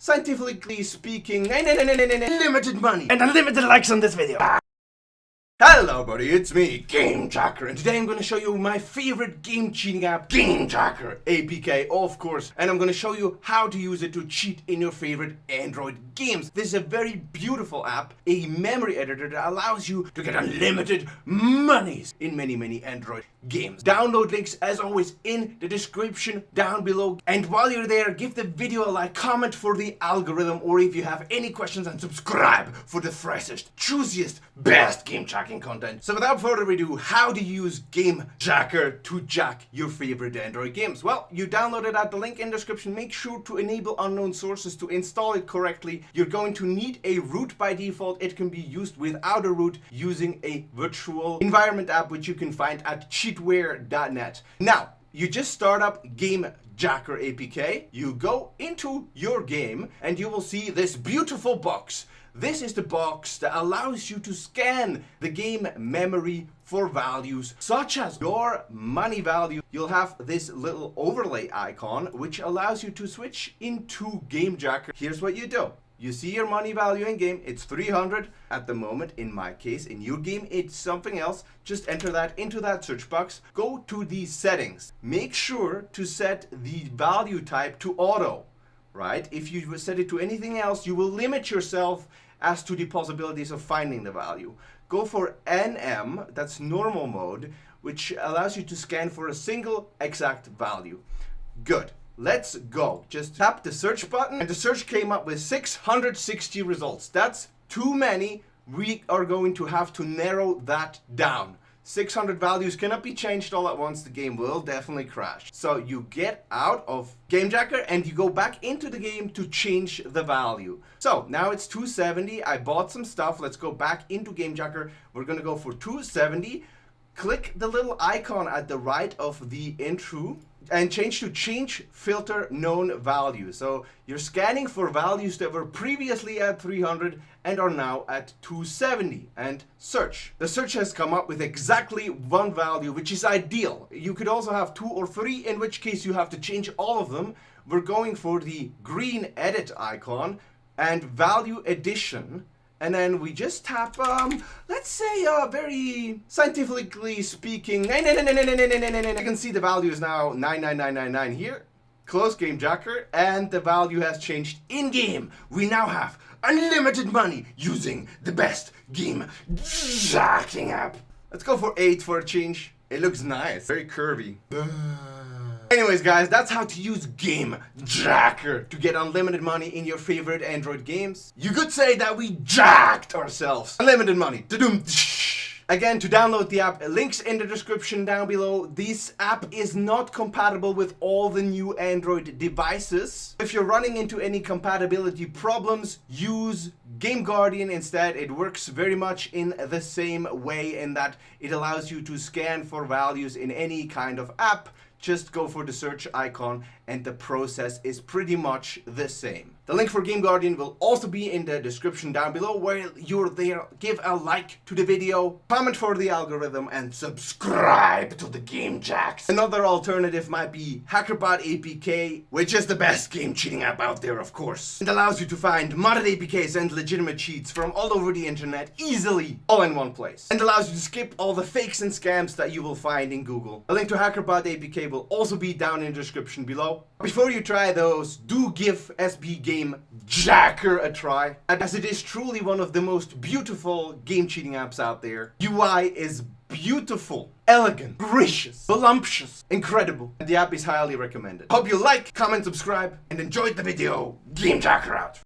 Scientifically speaking, limited money and unlimited likes on this video. Hello buddy, it's me, Game Hacker, and today I'm going to show you my favorite game cheating app, Game Hacker APK, of course, and I'm going to show you how to use it to cheat in your favorite Android games. This is a very beautiful app, a memory editor that allows you to get unlimited monies in many Android games. Download links as always in the description down below, and while you're there, give the video a like, comment for the algorithm, or if you have any questions, and subscribe for the freshest, juiciest, best game tracking content. So without further ado, how to use Game Hacker to jack your favorite Android games? Well, you download it at the link in the description. Make sure to enable unknown sources to install it correctly. You're going to need a root by default. It can be used without a root using a virtual environment app, which you can find at cheatware.net. Now, you just start up Game Hacker APK, you go into your game, and you will see this beautiful box. This is the box that allows you to scan the game memory for values such as your money value. You'll have this little overlay icon which allows you to switch into Game Hacker. Here's what you do. You see your money value in game, it's 300 at the moment in my case. In your game it's something else. Just enter that into that search box, go to the settings. Make sure to set the value type to auto. Right? If you set it to anything else, you will limit yourself as to the possibilities of finding the value. Go for NM, that's normal mode, which allows you to scan for a single exact value. Good. Let's go. Just tap the search button, and the search came up with 660 results. That's too many. We are going to have to narrow that down. 600 values cannot be changed all at once. The game will definitely crash. So you get out of Game Hacker and you go back into the game to change the value. So now it's 270. I bought some stuff. Let's go back into Game Hacker. We're going to go for 270. Click the little icon at the right of the intro and change to change filter known value. So you're scanning for values that were previously at 300 and are now at 270, and search. The search has come up with exactly one value, which is ideal. You could also have 2 or 3, in which case you have to change all of them. We're going for the green edit icon and value addition. And then we just tap, let's say, very scientifically speaking, you can see the value is now 99999 here. Close Game Hacker, and the value has changed in-game. We now have unlimited money using the best game jacking app. Let's go for 8 for a change. It looks nice, very curvy. Anyways guys, that's how to use Game Hacker to get unlimited money in your favorite Android games. You could say that we jacked ourselves. Unlimited money. Again, to download the app, links in the description down below. This app is not compatible with all the new Android devices. If you're running into any compatibility problems, use Game Guardian instead. It works very much in the same way in that it allows you to scan for values in any kind of app. Just go for the search icon and the process is pretty much the same. The link for Game Guardian will also be in the description down below. While you're there, give a like to the video, comment for the algorithm, and subscribe to the Game Jacks. Another alternative might be HackerBot APK, which is the best game cheating app out there, of course. It allows you to find modded APKs and legitimate cheats from all over the internet easily, all in one place. And allows you to skip all the fakes and scams that you will find in Google. A link to HackerBot APK will also be down in the description below. Before you try those, do give SB Game Hacker a try, as it is truly one of the most beautiful game cheating apps out there. UI is beautiful, elegant, gracious, voluptuous, incredible, and the app is highly recommended. Hope you like, comment, subscribe, and enjoyed the video. Game Hacker out.